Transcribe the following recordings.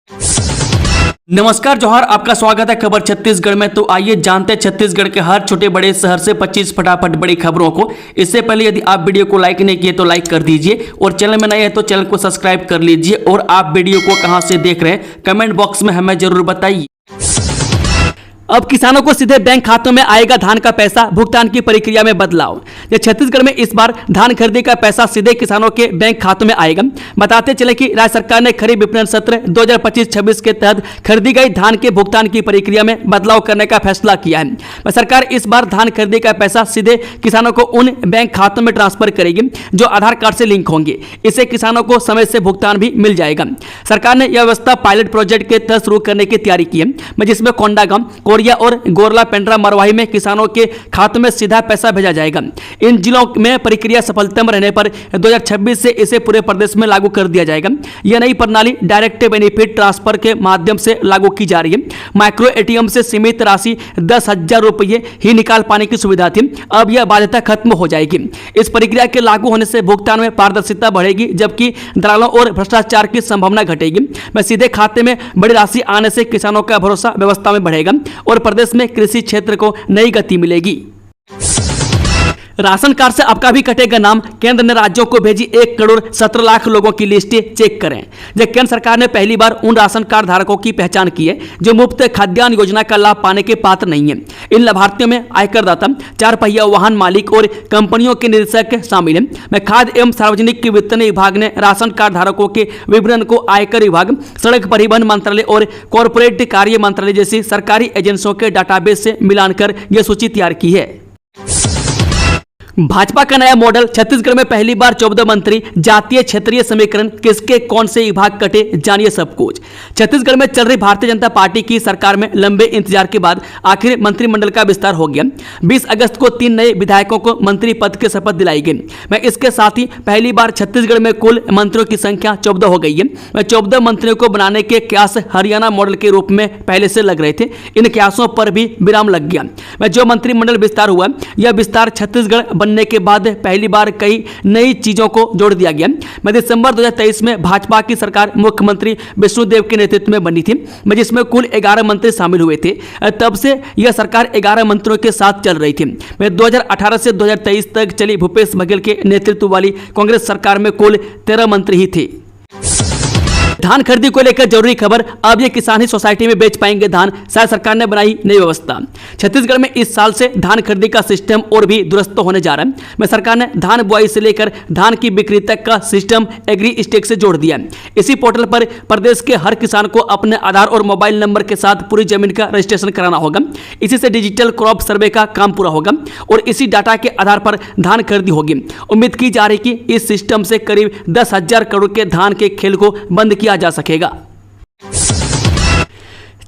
नमस्कार जोहार, आपका स्वागत है खबर छत्तीसगढ़ में। तो आइए जानते हैं छत्तीसगढ़ के हर छोटे बड़े शहर से 25 फटाफट बड़ी खबरों को। इससे पहले यदि आप वीडियो को लाइक नहीं किए तो लाइक कर दीजिए और चैनल में नए हैं तो चैनल को सब्सक्राइब कर लीजिए। और आप वीडियो को कहां से देख रहे हैं कमेंट बॉक्स में हमें जरूर बताइए। अब किसानों को सीधे बैंक खातों में आएगा धान का पैसा, भुगतान की प्रक्रिया में बदलाव। छत्तीसगढ़ में इस बार धान खरीदी का पैसा सीधे किसानों के बैंक खातों में आएगा। बताते चले कि राज्य सरकार ने खरीफ विपणन सत्र 2025-26 के तहत खरीदी गई धान के भुगतान की प्रक्रिया में बदलाव करने का फैसला किया है। सरकार इस बार धान खरीदी का पैसा सीधे किसानों को उन बैंक खातों में ट्रांसफर करेगी जो आधार कार्ड से लिंक होंगे। इससे किसानों को समय से भुगतान भी मिल जाएगा। सरकार ने यह व्यवस्था पायलट प्रोजेक्ट के तहत शुरू करने की तैयारी की है, जिसमें कोंडागांव, कोरिया और गोरला पेंड्रा मरवाही में किसानों के खातों में सीधा पैसा भेजा जाएगा। इन जिलों में प्रक्रिया सफलतम रहने पर 2026 से इसे पूरे प्रदेश में लागू कर दिया जाएगा। यह नई प्रणाली डायरेक्ट बेनिफिट ट्रांसफर के माध्यम से लागू की जा रही है। माइक्रो एटीएम से सीमित राशि 10,000 रुपये ही निकाल पाने की सुविधा थी, अब यह बाध्यता खत्म हो जाएगी। इस प्रक्रिया के लागू होने से भुगतान में पारदर्शिता बढ़ेगी, जबकि दलालों और भ्रष्टाचार की संभावना घटेगी। सीधे खाते में बड़ी राशि आने से किसानों का भरोसा व्यवस्था में बढ़ेगा और प्रदेश में कृषि क्षेत्र को नई गति मिलेगी। राशन कार्ड से आपका भी कटेगा नाम, केंद्र ने राज्यों को भेजी 1,17,00,000 लोगों की लिस्टें, चेक करें। जब केंद्र सरकार ने पहली बार उन राशन कार्ड धारकों की पहचान की है जो मुफ्त खाद्यान्न योजना का लाभ पाने के पात्र नहीं है। इन लाभार्थियों में आयकरदाता, 4 पहिया वाहन मालिक और कंपनियों के निरीक्षक शामिल हैं। खाद्य एवं सार्वजनिक वितरण विभाग ने राशन कार्ड धारकों के विवरण को आयकर विभाग, सड़क परिवहन मंत्रालय और कॉरपोरेट कार्य मंत्रालय जैसी सरकारी एजेंसियों के डाटाबेस से मिलान कर यह सूची तैयार की है। भाजपा का नया मॉडल, छत्तीसगढ़ में पहली बार 14 मंत्री, जातीय क्षेत्रीय समीकरण, किसके कौन से विभाग कटे, जानिए सब कुछ। छत्तीसगढ़ में चल रही भारतीय जनता पार्टी की सरकार में लंबे इंतजार के बाद आखिर मंत्रिमंडल का विस्तार हो गया। 20 अगस्त को 3 नए विधायकों को मंत्री पद की शपथ दिलाई गई। इसके साथ ही पहली बार छत्तीसगढ़ में कुल मंत्रियों की संख्या 14 हो गई है। 14 मंत्रियों को बनाने के कयास हरियाणा मॉडल के रूप में पहले से लग रहे थे, इन कयासों पर भी विराम लग गया। जो मंत्रिमंडल विस्तार हुआ, यह विस्तार छत्तीसगढ़ बनने के बाद पहली बार कई नई चीजों को जोड़ दिया गया। दिसंबर 2023 में भाजपा की सरकार मुख्यमंत्री विष्णुदेव के नेतृत्व में बनी थी, जिसमें कुल 11 मंत्री शामिल हुए थे। तब से यह सरकार 11 मंत्रियों के साथ चल रही थी। 2018 से 2023 तक चली भूपेश बघेल के नेतृत्व वाली कांग्रेस सरकार में कुल 13 मंत्री ही थे। धान खरीदी को लेकर जरूरी खबर, अब ये किसान ही सोसाइटी में बेच पाएंगे धान, शायद सरकार ने बनाई नई व्यवस्था। छत्तीसगढ़ में इस साल से धान खरीदी का सिस्टम और भी दुरुस्त होने जा रहा है। सरकार ने धान बुआई से लेकर धान की बिक्री तक का सिस्टम एग्री स्टेक से जोड़ दिया। इसी पोर्टल पर प्रदेश के हर किसान को अपने आधार और मोबाइल नंबर के साथ पूरी जमीन का रजिस्ट्रेशन कराना होगा। इसी से डिजिटल क्रॉप सर्वे का काम पूरा होगा और इसी डाटा के आधार पर धान खरीदी होगी। उम्मीद की जा रही कि इस सिस्टम से करीब 10,000 करोड़ के धान के खेल को बंद किया जा सकेगा।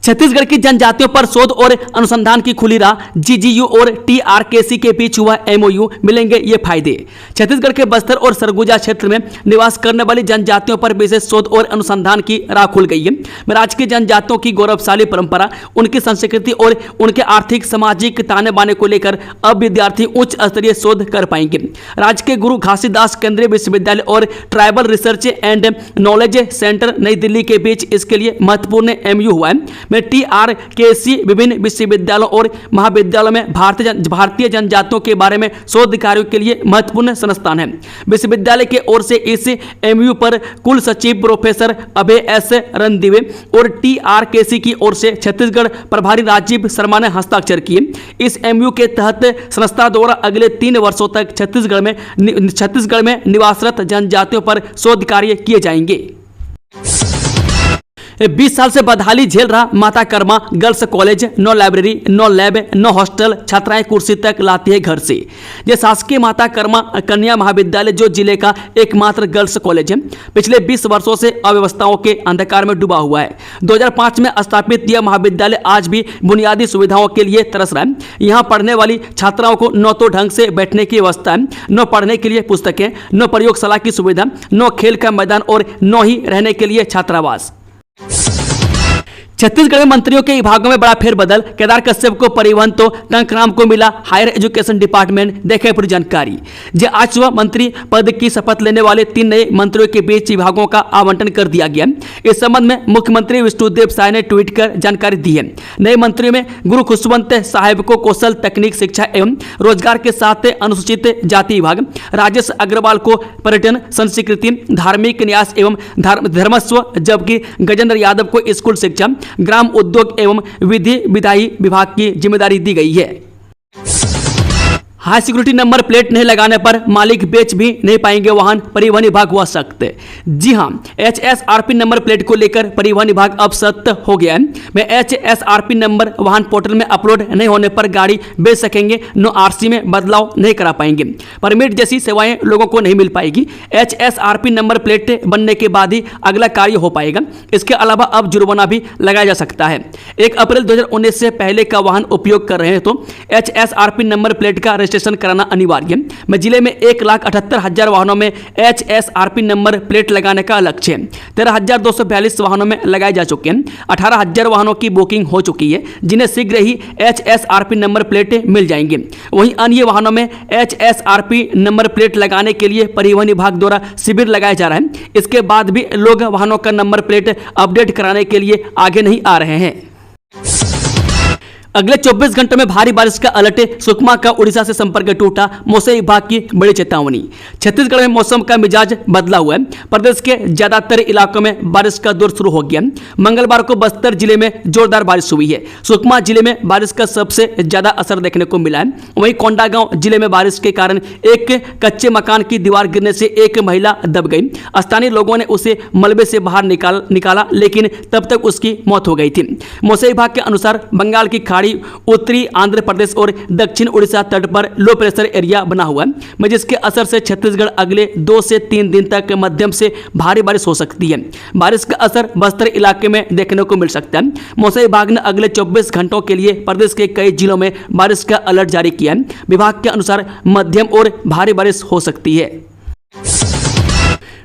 छत्तीसगढ़ की जनजातियों पर शोध और अनुसंधान की खुली राह, जीजीयू और टीआरकेसी के बीच हुआ एमओयू, मिलेंगे ये फायदे। छत्तीसगढ़ के बस्तर और सरगुजा क्षेत्र में निवास करने वाली जनजातियों पर विशेष शोध और अनुसंधान की राह खुल गई है। राज्य की जनजातियों की गौरवशाली परंपरा, उनकी संस्कृति और उनके आर्थिक सामाजिक ताने बाने को लेकर अब विद्यार्थी उच्च स्तरीय शोध कर पाएंगे। राज्य के गुरु घासीदास केंद्रीय विश्वविद्यालय और tribal research and knowledge centre नई दिल्ली के बीच इसके लिए महत्वपूर्ण एमओयू हुआ है। में टीआरकेसी विभिन्न विश्वविद्यालयों और महाविद्यालयों में भारतीय जनजातियों के बारे में शोध कार्यों के लिए महत्वपूर्ण संस्थान है। विश्वविद्यालय की ओर से इस एमयू पर कुल सचिव प्रोफेसर अभय एस रणदिवे और टीआरकेसी की ओर से छत्तीसगढ़ प्रभारी राजीव शर्मा ने हस्ताक्षर किए। इस एमयू के तहत संस्था द्वारा अगले 3 वर्षों तक छत्तीसगढ़ में निवासरत जनजातियों पर शोध कार्य किए जाएंगे। 20 साल से बदहाली झेल रहा Mata Karma girls college, no library, no lab, no hostel, छात्राएं कुर्सी तक लाती है घर से। यह शासकीय माता कर्मा कन्या महाविद्यालय जो जिले का एकमात्र गर्ल्स कॉलेज है, पिछले 20 वर्षों से अव्यवस्थाओं के अंधकार में डूबा हुआ है। 2005 में स्थापित यह महाविद्यालय आज भी बुनियादी सुविधाओं के लिए तरस रहा है। यहाँ पढ़ने वाली छात्राओं को न तो ढंग से बैठने की व्यवस्था है, न पढ़ने के लिए पुस्तकें, न प्रयोगशाला की सुविधा, न खेल का मैदान और न ही रहने के लिए छात्रावास। छत्तीसगढ़ में मंत्रियों के विभागों में बड़ा फेरबदल। केदार कश्यप को परिवहन तो टंकराम को मिला हायर एजुकेशन डिपार्टमेंट। देखें पूरी जानकारी। आज सुबह मंत्री पद की शपथ लेने वाले 3 नए मंत्रियों के बीच विभागों का आवंटन कर दिया गया। इस संबंध में मुख्यमंत्री विष्णुदेव साय ने ट्वीट कर जानकारी दी है। नए मंत्रियों में गुरु खुशवंत साहेब को कौशल तकनीक शिक्षा एवं रोजगार के साथ अनुसूचित जाति विभाग, राजेश अग्रवाल को पर्यटन संस्कृति धार्मिक न्यास एवं धर्मस्व, जबकि गजेंद्र यादव को स्कूल शिक्षा ग्राम उद्योग एवं विधि विधायी विभाग की जिम्मेदारी दी गई है। हाई सिक्योरिटी नंबर प्लेट नहीं लगाने पर मालिक बेच भी नहीं पाएंगे वाहन, परिवहन विभाग हुआ सख्त। जी हां, HSRP नंबर प्लेट को लेकर परिवहन विभाग अब सख्त हो गया है। में HSRP नंबर वाहन पोर्टल में अपलोड नहीं होने पर गाड़ी बेच सकेंगे, नो RC में बदलाव नहीं करा पाएंगे, परमिट जैसी सेवाएं लोगों को नहीं मिल पाएगी। HSRP नंबर प्लेट बनने के बाद ही अगला कार्य हो पाएगा। इसके अलावा अब जुर्माना भी लगाया जा सकता है। 1 अप्रैल 2019 से पहले का वाहन उपयोग कर रहे हैं तो HSRP नंबर प्लेट का रजिस्ट्रेशन कराना अनिवार्य है। मैं जिले में 1,78,000 वाहनों में HSRP नंबर प्लेट लगाने का लक्ष्य है। 13,242 वाहनों में लगाए जा चुके हैं। 18,000 वाहनों की बुकिंग हो चुकी है, जिन्हें शीघ्र ही HSRP नंबर प्लेट मिल जाएंगे। वहीं अन्य वाहनों में HSRP नंबर प्लेट लगाने के लिए परिवहन विभाग द्वारा शिविर लगाया जा रहा है। इसके बाद भी लोग वाहनों का नंबर प्लेट अपडेट कराने के लिए आगे नहीं आ रहे हैं। अगले 24 घंटों में भारी बारिश का अलर्ट। सुकमा का उड़ीसा से संपर्क टूटा, मौसम विभाग की बड़ी चेतावनी। छत्तीसगढ़ में मौसम का मिजाज बदला हुआ है। प्रदेश के ज्यादातर इलाकों में बारिश का दौर शुरू हो गया। मंगलवार को बस्तर जिले में जोरदार बारिश हुई है। सुकमा जिले में बारिश का सबसे ज्यादा असर देखने को मिला है। वहीं कोंडागांव जिले में बारिश के कारण एक कच्चे मकान की दीवार गिरने से एक महिला दब गई। स्थानीय लोगों ने उसे मलबे से बाहर निकाला, लेकिन तब तक उसकी मौत हो गई थी। मौसम विभाग के अनुसार बंगाल की उत्तरी आंध्र प्रदेश और दक्षिण उड़ीसा तट पर लो प्रेशर एरिया बना हुआ है, जिसके असर से छत्तीसगढ़ अगले 2 से 3 दिन तक मध्यम से भारी बारिश हो सकती है। बारिश का असर बस्तर इलाके में देखने को मिल सकता है। मौसम विभाग ने अगले 24 घंटों के लिए प्रदेश के कई जिलों में बारिश का अलर्ट जारी किया है। विभाग के अनुसार मध्यम और भारी बारिश हो सकती है।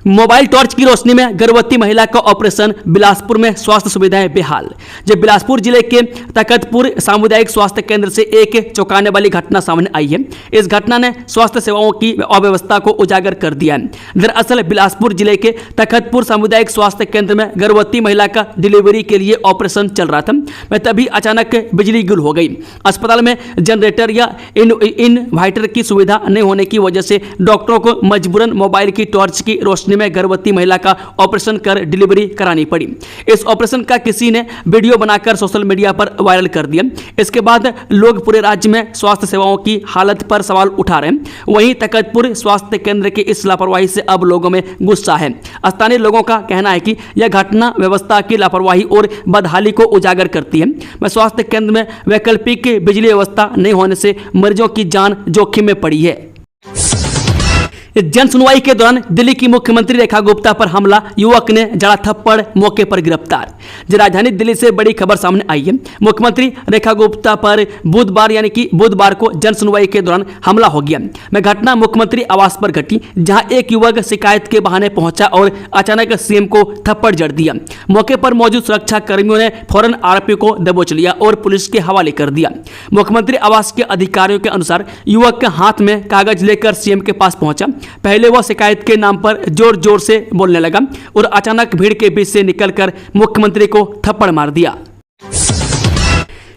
मोबाइल टॉर्च की रोशनी में गर्भवती महिला का ऑपरेशन। बिलासपुर में स्वास्थ्य सुविधाएं बेहाल। जब बिलासपुर जिले के तखतपुर सामुदायिक स्वास्थ्य केंद्र से एक चौंकाने वाली घटना सामने आई है। इस घटना ने स्वास्थ्य सेवाओं की अव्यवस्था को उजागर कर दिया है। दरअसल बिलासपुर जिले के तखतपुर सामुदायिक स्वास्थ्य केंद्र में गर्भवती महिला का डिलीवरी के लिए ऑपरेशन चल रहा था। तभी अचानक बिजली गुल हो गई। अस्पताल में जनरेटर या इनवर्टर की सुविधा नहीं होने की वजह से डॉक्टरों को मजबूरन मोबाइल की टॉर्च की रोशनी में गर्भवती महिला का ऑपरेशन कर डिलीवरी करानी पड़ी। इस ऑपरेशन का किसी ने वीडियो बनाकर सोशल मीडिया पर वायरल कर दिया। इसके बाद लोग पूरे राज्य में स्वास्थ्य सेवाओं की हालत पर सवाल उठा रहे हैं। वहीं तखतपुर स्वास्थ्य केंद्र की इस लापरवाही से अब लोगों में गुस्सा है। स्थानीय लोगों का कहना है कि यह घटना व्यवस्था की लापरवाही और बदहाली को उजागर करती है। स्वास्थ्य केंद्र में वैकल्पिक बिजली व्यवस्था नहीं होने से मरीजों की जान जोखिम में पड़ी है। जन सुनवाई के दौरान दिल्ली की मुख्यमंत्री रेखा गुप्ता पर हमला, युवक ने जड़ा थप्पड़, मौके पर गिरफ्तार। राजधानी दिल्ली से बड़ी खबर सामने आई है। मुख्यमंत्री रेखा गुप्ता पर बुधवार को जन सुनवाई के दौरान हमला हो गया। घटना मुख्यमंत्री आवास पर घटी, जहां एक युवक शिकायत के बहाने पहुंचा और अचानक सीएम को थप्पड़ जड़ दिया। मौके पर मौजूद सुरक्षा कर्मियों ने फौरन आरोपी को दबोच लिया और पुलिस के हवाले कर दिया। मुख्यमंत्री आवास के अधिकारियों के अनुसार युवक के हाथ में कागज लेकर सीएम के पास पहुंचा। पहले वह शिकायत के नाम पर जोर जोर से बोलने लगा और अचानक भीड़ के बीच से निकलकर मुख्यमंत्री को थप्पड़ मार दिया।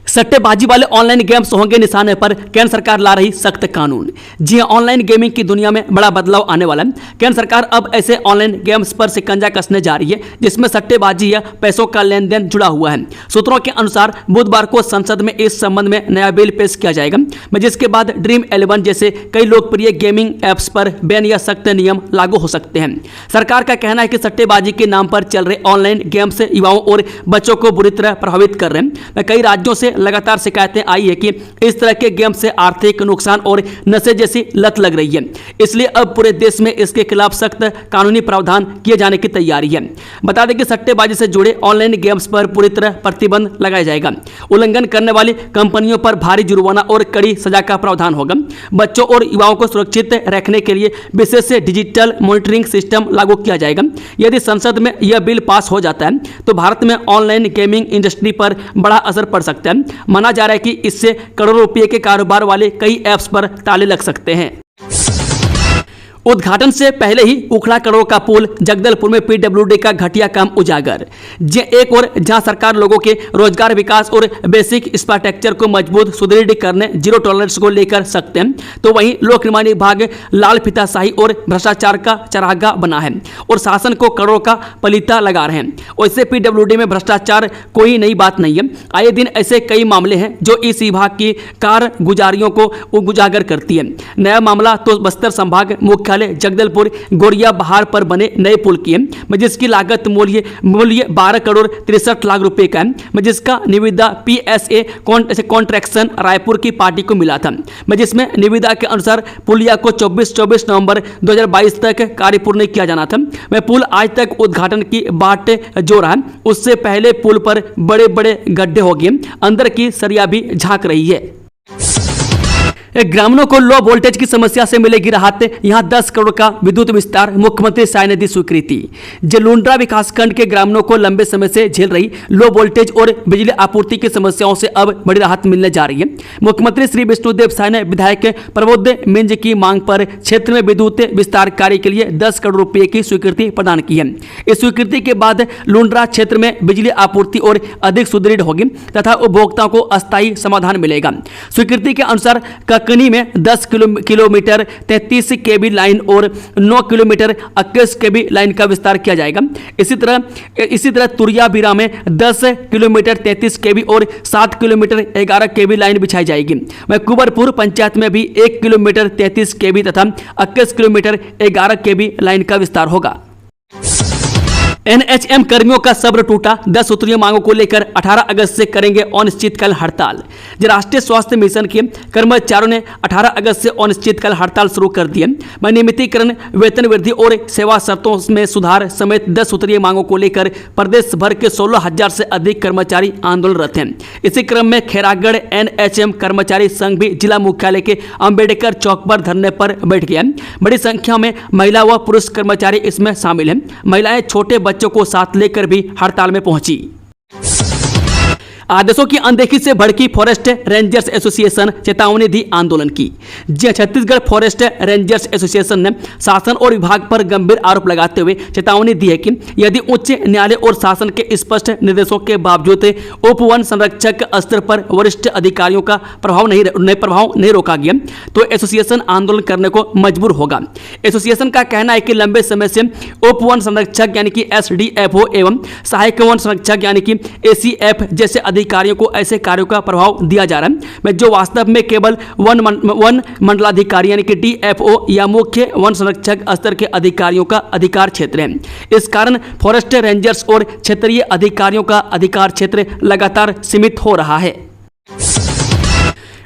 सट्टेबाजी वाले ऑनलाइन गेम्स होंगे निशाने पर, केंद्र सरकार ला रही सख्त कानून। जी हां, ऑनलाइन गेमिंग की दुनिया में बड़ा बदलाव आने वाला है। केंद्र सरकार अब ऐसे ऑनलाइन गेम्स पर शिकंजा कसने जा रही है जिसमें सट्टेबाजी या पैसों का लेन देन जुड़ा हुआ है। सूत्रों के अनुसार बुधवार को संसद में इस संबंध में नया बिल पेश किया जाएगा, जिसके बाद ड्रीम 11 जैसे कई लोकप्रिय गेमिंग ऐप्स पर बैन या सख्त नियम लागू हो सकते हैं। सरकार का कहना है कि सट्टेबाजी के नाम पर चल रहे ऑनलाइन गेम्स युवाओं और बच्चों को बुरी तरह प्रभावित कर रहे हैं। कई राज्यों से लगातार शिकायतें आई है कि इस तरह के गेम से आर्थिक नुकसान और नशे जैसी लत लग रही है। इसलिए अब पूरे देश में इसके खिलाफ सख्त कानूनी प्रावधान किए जाने की तैयारी है। बता दें कि सट्टेबाजी से जुड़े ऑनलाइन गेम्स पर पूरी तरह प्रतिबंध लगाया जाएगा। उल्लंघन करने वाली कंपनियों पर भारी जुर्माना और कड़ी सजा का प्रावधान होगा। बच्चों और युवाओं को सुरक्षित रखने के लिए विशेष डिजिटल मॉनिटरिंग सिस्टम लागू किया जाएगा। यदि संसद में यह बिल पास हो जाता है तो भारत में ऑनलाइन गेमिंग इंडस्ट्री पर बड़ा असर पड़ सकता है। माना जा रहा है कि इससे करोड़ों रुपए के कारोबार वाले कई ऐप्स पर ताले लग सकते हैं। उद्घाटन से पहले ही उखड़ा करोड़ का पुल, जगदलपुर में पीडब्ल्यूडी का घटिया काम उजागर। एक और जहां सरकार लोगों के रोजगार विकास और बेसिक इंफ्रास्ट्रक्चर को मजबूत सुदृढ़ करने जीरो टॉलरेंस को लेकर सकते हैं, तो वहीं लोक निर्माण विभाग लाल फीताशाही और भ्रष्टाचार का चरागा बना है और शासन को करोड़ों का पलीता लगा रहे हैं। वैसे पीडब्ल्यूडी में भ्रष्टाचार कोई नई बात नहीं है। आए दिन ऐसे कई मामले हैं जो इस विभाग की कारगुजारियों को उजागर करती है। नया मामला तो बस्तर संभाग मुख्यालय जगदलपुर गोरिया बहार पर बने नए पुल की है, जिसकी लागत मूल्य 12 करोड़ 63 लाख रुपए का है, जिसका निविदा PSA कॉन्ट्रैक्शन रायपुर की पार्टी को मिला था, जिसमें निविदा के अनुसार पुलिया को 24 नवंबर 2022 तक कार्य पूर्ण किया जाना था। पुल आज तक उद्घाटन की बाट जो रहा, उससे पहले पुल पर बड़े बड़े गड्ढे हो गए, अंदर की सरिया भी झांक रही है। ग्रामीणों को लो वोल्टेज की समस्या से मिलेगी राहत, यहां 10 करोड़ का विद्युत विस्तार, मुख्यमंत्री शाह ने दी स्वीकृति। जलुंड्रा विकासखंड के ग्रामीणों को लंबे समय से झेल रही लो वोल्टेज और बिजली आपूर्ति की समस्याओं से अब बड़ी राहत मिलने जा रही है। मुख्यमंत्री श्री विष्णुदेव साय ने विधायक प्रबोध मिंज की मांग पर क्षेत्र में विद्युत विस्तार कार्य के लिए 10 करोड़ रुपए की स्वीकृति प्रदान की है। इस स्वीकृति के बाद लुंड्रा क्षेत्र में बिजली आपूर्ति और अधिक सुदृढ़ होगी तथा उपभोक्ताओं को अस्थायी समाधान मिलेगा। स्वीकृति के अनुसार ककनी में 10 किलोमीटर 33 केबी लाइन और 9 किलोमीटर 21 केबी लाइन का विस्तार किया जाएगा। इसी तरह तुरिया बीरा में 10 किलोमीटर 33 केबी और 7 किलोमीटर 11 केबी लाइन बिछाई जाएगी। वहीं कुंवरपुर पंचायत में भी 1 किलोमीटर 33 केबी तथा 21 किलोमीटर 11 केबी लाइन का विस्तार होगा। NHM कर्मियों का सब्र टूटा, 10 सूत्रीय मांगों को लेकर 18 अगस्त से करेंगे अनिश्चितकाल हड़ताल। राष्ट्रीय स्वास्थ्य मिशन के कर्मचारियों ने 18 अगस्त से अनिश्चितकाल हड़ताल शुरू कर दी है। नियमितीकरण, वेतन वृद्धि और सेवा शर्तों में सुधार समेत 10 सूत्रीय मांगों को लेकर प्रदेश भर के 16,000 से अधिक कर्मचारी आंदोलनरत हैं। इसी क्रम में खैरागढ़ NHM कर्मचारी संघ भी जिला मुख्यालय के अंबेडकर चौक पर धरने पर बैठ गया। बड़ी संख्या में महिला व पुरुष कर्मचारी इसमें शामिल हैं। महिलाएं छोटे बच्चों को साथ लेकर भी हड़ताल में पहुंची। आदेशों की अनदेखी से भड़की फॉरेस्ट रेंजर्स एसोसिएशन, चेतावनी दी आंदोलन की। छत्तीसगढ़ फॉरेस्ट रेंजर्स एसोसिएशन ने शासन और विभाग पर गंभीर आरोप लगाते हुए चेतावनी दी है कि यदि उच्च न्यायालय और शासन के स्पष्ट निर्देशों के बावजूद उप वन संरक्षक स्तर पर वरिष्ठ अधिकारियों का प्रभाव नहीं रोका गया तो एसोसिएशन आंदोलन करने को मजबूर होगा। एसोसिएशन का कहना है कि लंबे समय से उप वन संरक्षक यानी कि SDFO एवं सहायक वन संरक्षक यानी कि ACF जैसे अधिकारियों को ऐसे कार्यों का प्रभाव दिया जा रहा है जो वास्तव में केवल वन मंडलाधिकारी यानी कि DFO या मुख्य वन संरक्षक स्तर के अधिकारियों का अधिकार क्षेत्र है। इस कारण फॉरेस्ट रेंजर्स और क्षेत्रीय अधिकारियों का अधिकार क्षेत्र लगातार सीमित हो रहा है।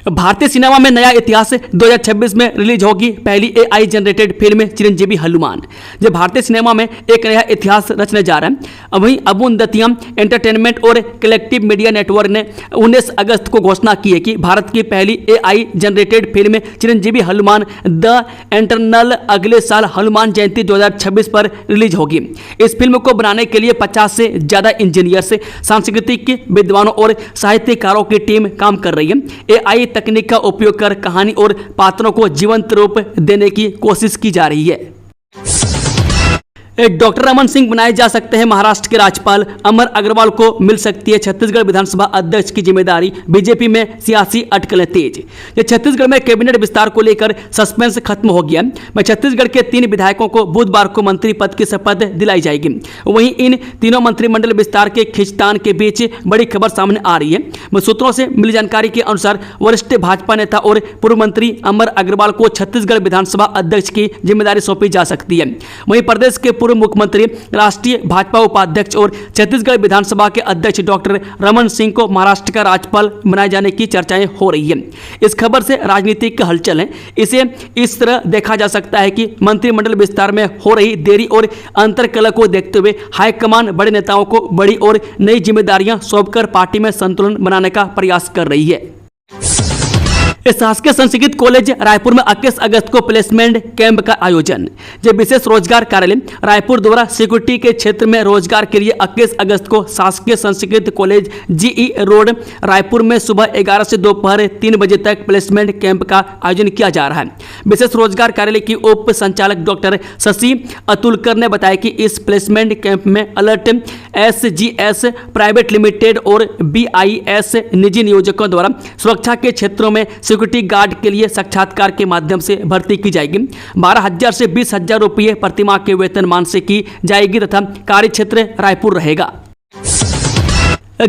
भारतीय सिनेमा में नया इतिहास, 2026 में रिलीज होगी पहली AI generated film Chiranjeevi Hanuman. जब भारतीय सिनेमा में एक नया इतिहास रचने जा रहा है। वहीं अरुंधति एंटरटेनमेंट और कलेक्टिव मीडिया नेटवर्क ने 19 अगस्त को घोषणा की है कि भारत की पहली AI generated film Chiranjeevi Hanuman the eternal अगले साल हनुमान जयंती 2026 पर रिलीज होगी। इस फिल्म को बनाने के लिए 50 से ज्यादा इंजीनियर्स, सांस्कृतिक विद्वानों और साहित्यकारों की टीम काम कर रही है। AI तकनीक का उपयोग कर कहानी और पात्रों को जीवंत रूप देने की कोशिश की जा रही है। डॉक्टर रमन सिंह बनाए जा सकते हैं महाराष्ट्र के राज्यपाल, अमर अग्रवाल को मिल सकती है छत्तीसगढ़ विधानसभा अध्यक्ष की जिम्मेदारी, बीजेपी में सियासी अटकलें तेज। छत्तीसगढ़ में कैबिनेट विस्तार को लेकर सस्पेंस खत्म हो गया। छत्तीसगढ़ के 3 विधायकों को बुधवार को मंत्री पद की शपथ दिलाई जाएगी। वहीं इन तीनों मंत्रिमंडल विस्तार के खींचतान के बीच बड़ी खबर सामने आ रही है। सूत्रों से मिली जानकारी के अनुसार वरिष्ठ भाजपा नेता और पूर्व मंत्री अमर अग्रवाल को छत्तीसगढ़ विधानसभा अध्यक्ष की जिम्मेदारी सौंपी जा सकती है। वहीं प्रदेश के पूर्व मुख्यमंत्री, राष्ट्रीय भाजपा उपाध्यक्ष और छत्तीसगढ़ विधानसभा के अध्यक्ष डॉक्टर रमन सिंह को महाराष्ट्र का राज्यपाल बनाए जाने की चर्चाएं हो रही है। इस खबर से राजनीतिक हलचल है। इसे इस तरह देखा जा सकता है कि मंत्रिमंडल विस्तार में हो रही देरी और अंतर्कलह को देखते हुए हाईकमान बड़े नेताओं को बड़ी और नई जिम्मेदारियां सौंपकर पार्टी में संतुलन बनाने का प्रयास कर रही है। शासकीय संस्कृत कॉलेज रायपुर में 21 अगस्त को प्लेसमेंट कैंप का आयोजन। जब विशेष रोजगार कार्यालय रायपुर द्वारा सिक्योरिटी के क्षेत्र में रोजगार के लिए 21 अगस्त को शासकीय Sanskrit college GE road Raipur में सुबह 11 से दोपहर 3 बजे तक प्लेसमेंट कैंप का आयोजन किया जा रहा है। विशेष रोजगार कार्यालय की उप संचालक डॉक्टर शशि अतुलकर ने बताया कि इस प्लेसमेंट कैंप में अलर्ट SGS प्राइवेट लिमिटेड और BIS निजी नियोजकों द्वारा सुरक्षा के क्षेत्रों में सिक्योरिटी गार्ड के लिए साक्षात्कार के माध्यम से भर्ती की जाएगी। 12,000 से 20,000 रुपये प्रतिमाह के वेतनमान से की जाएगी तथा कार्यक्षेत्र रायपुर रहेगा।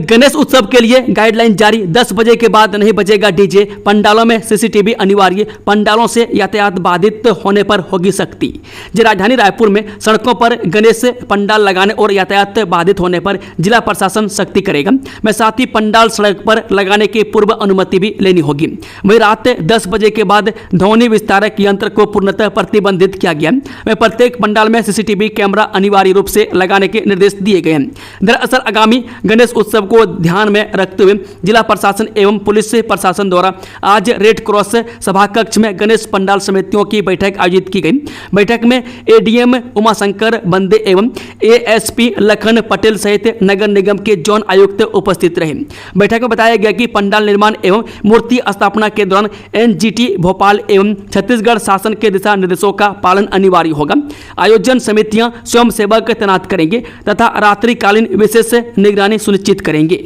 गणेश उत्सव के लिए गाइडलाइन जारी। 10 बजे के बाद नहीं बजेगा डीजे। पंडालों में CCTV अनिवार्य। पंडालों से यातायात बाधित होने पर होगी सख्ती। राजधानी रायपुर में सड़कों पर गणेश पंडाल लगाने और यातायात बाधित होने पर जिला प्रशासन सख्ती करेगा। में साथ ही पंडाल सड़क पर लगाने की पूर्व अनुमति भी लेनी होगी। वहीं रात 10 बजे के बाद ध्वनि विस्तारक यंत्र को पूर्णतः प्रतिबंधित किया गया। वहीं प्रत्येक पंडाल में CCTV कैमरा अनिवार्य रूप से लगाने के निर्देश दिए गए हैं। दरअसल आगामी गणेश उत्सव को ध्यान में रखते हुए जिला प्रशासन एवं पुलिस प्रशासन द्वारा आज रेड क्रॉस सभा कक्ष में गणेश पंडाल समितियों की बैठक आयोजित की गई। बैठक में ADM उमाशंकर बंदे एवं ASP लखन पटेल सहित नगर निगम के जोन आयुक्त उपस्थित रहे। बैठक में बताया गया कि पंडाल निर्माण एवं मूर्ति स्थापना के दौरान NGT भोपाल एवं छत्तीसगढ़ शासन के दिशा निर्देशों का पालन अनिवार्य होगा। आयोजन समितियां स्वयंसेवक तैनात करेंगे तथा रात्रिकालीन विशेष निगरानी सुनिश्चित करेंगे।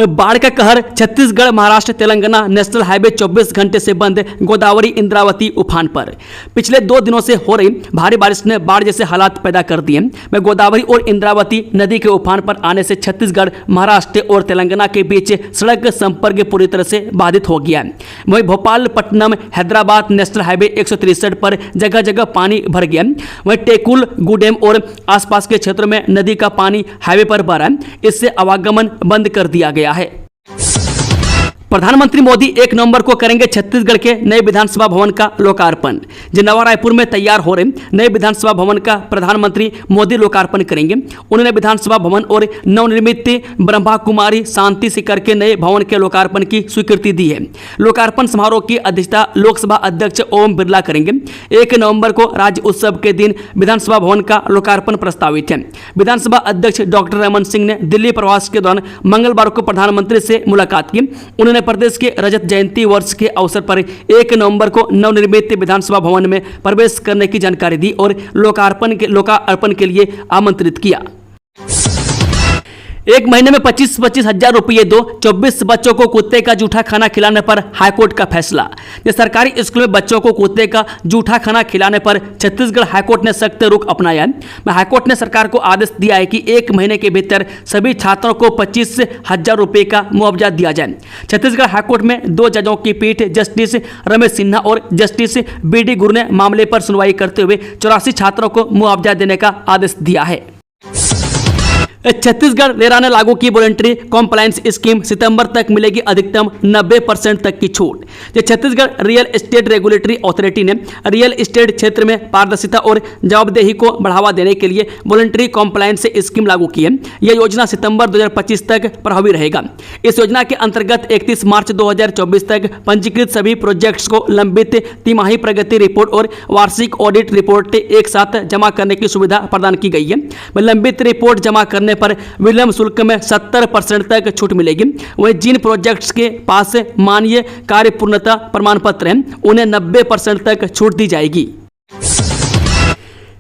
बाढ़ का कहर। छत्तीसगढ़ महाराष्ट्र तेलंगाना नेशनल हाईवे 24 घंटे से बंद। गोदावरी इंद्रावती उफान पर। पिछले 2 दिनों से हो रही भारी बारिश ने बाढ़ जैसे हालात पैदा कर दिए। में गोदावरी और इंद्रावती नदी के उफान पर आने से छत्तीसगढ़ महाराष्ट्र और तेलंगाना के बीच सड़क संपर्क पूरी तरह से बाधित हो गया है। वहीं भोपालपट्टनम हैदराबाद नेशनल हाईवे 163 पर जगह जगह पानी भर गया। वहीं टेकुल गुडेम और आसपास के क्षेत्रों में नदी का पानी हाईवे पर भरा है। इससे आवागमन बंद कर दिया गया है। प्रधानमंत्री मोदी 1 नवंबर को करेंगे छत्तीसगढ़ के नए विधानसभा भवन का लोकार्पण। नवा रायपुर में तैयार हो रहे नए विधानसभा भवन का प्रधानमंत्री मोदी लोकार्पण करेंगे। उन्होंने विधानसभा भवन और नवनिर्मित ब्रह्मा कुमारी शांति शिखर के नए भवन के लोकार्पण की स्वीकृति दी है। लोकार्पण समारोह की अध्यक्षता लोकसभा अध्यक्ष ओम बिरला करेंगे। 1 नवंबर को राज्य उत्सव के दिन विधानसभा भवन का लोकार्पण प्रस्तावित है। विधानसभा अध्यक्ष डॉक्टर रमन सिंह ने दिल्ली प्रवास के दौरान मंगलवार को प्रधानमंत्री से मुलाकात की। उन्होंने प्रदेश के रजत जयंती वर्ष के अवसर पर 1 नवंबर को नवनिर्मित विधानसभा भवन में प्रवेश करने की जानकारी दी और लोकार्पण के लिए आमंत्रित किया। 1 महीने में 25-25 हजार रुपये दो। 24 बच्चों को कुत्ते का जूठा खाना खिलाने पर हाईकोर्ट का फैसला। सरकारी स्कूल में बच्चों को कुत्ते का जूठा खाना खिलाने पर छत्तीसगढ़ हाईकोर्ट ने सख्त रुख अपनाया है। हाईकोर्ट ने सरकार को आदेश दिया है कि 1 महीने के भीतर सभी छात्रों को 25,000 रुपये का मुआवजा दिया जाए। छत्तीसगढ़ हाईकोर्ट में 2 जजों की पीठ जस्टिस रमेश सिन्हा और जस्टिस BD गुरु ने मामले पर सुनवाई करते हुए 84 छात्रों को मुआवजा देने का आदेश दिया है। छत्तीसगढ़ रेरा ने लागू की वॉलंटरी कॉम्प्लायंस स्कीम। सितंबर तक मिलेगी अधिकतम 90% तक की छूट। Chhattisgarh real estate regulatory authority ने रियल एस्टेट क्षेत्र में पारदर्शिता और जवाबदेही को बढ़ावा देने के लिए वॉलंटरी कॉम्प्लायंस स्कीम लागू की है। यह योजना सितंबर 2025 तक प्रभावी रहेगा। इस योजना के अंतर्गत 31 मार्च 2024 तक पंजीकृत सभी प्रोजेक्ट्स को लंबित तिमाही प्रगति रिपोर्ट और वार्षिक ऑडिट रिपोर्ट एक साथ जमा करने की सुविधा प्रदान की गई है। लंबित रिपोर्ट जमा करने पर विलंब शुल्क में 70% तक छूट मिलेगी। वहीं जिन प्रोजेक्ट्स के पास मान्य कार्य पूर्णता प्रमाण पत्र हैं उन्हें 90% तक छूट दी जाएगी।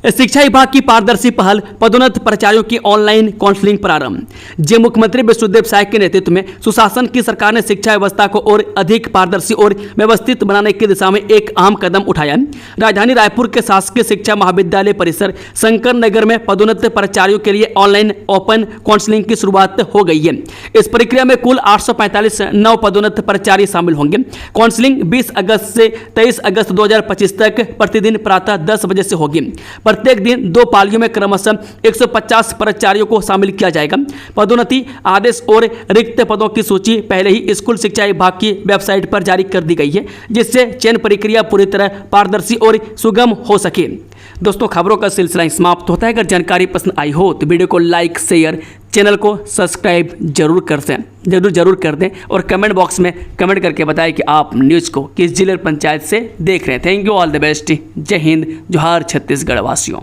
शिक्षा विभाग की पारदर्शी पहल। पदोन्नत प्राचार्यों की ऑनलाइन काउंसलिंग प्रारंभ। मुख्यमंत्री विष्णुदेव साय के नेतृत्व में सुशासन की सरकार ने शिक्षा व्यवस्था को और अधिक पारदर्शी और व्यवस्थित बनाने की दिशा में एक अहम कदम उठाया। राजधानी रायपुर के शासकीय शिक्षा महाविद्यालय परिसर शंकर नगर में पदोन्नत प्राचार्यों के लिए ऑनलाइन ओपन काउंसलिंग की शुरुआत हो गई है। इस प्रक्रिया में कुल 845 नव पदोन्नत प्राचार्य शामिल होंगे। काउंसलिंग 20 अगस्त से 23 अगस्त 2025 तक प्रतिदिन प्रातः 10 बजे से होगी। प्रत्येक दिन 2 पालियों में क्रमशः 150 प्राचार्यों को शामिल किया जाएगा। पदोन्नति आदेश और रिक्त पदों की सूची पहले ही स्कूल शिक्षा विभाग की वेबसाइट पर जारी कर दी गई है, जिससे चयन प्रक्रिया पूरी तरह पारदर्शी और सुगम हो सके। दोस्तों, खबरों का सिलसिला समाप्त होता है। अगर जानकारी पसंद आई हो तो वीडियो को लाइक, शेयर, चैनल को सब्सक्राइब जरूर कर दें और कमेंट बॉक्स में कमेंट करके बताएं कि आप न्यूज़ को किस जिले पंचायत से देख रहे हैं। Thank you, all the best. जय हिंद, जोहार छत्तीसगढ़ वासियों।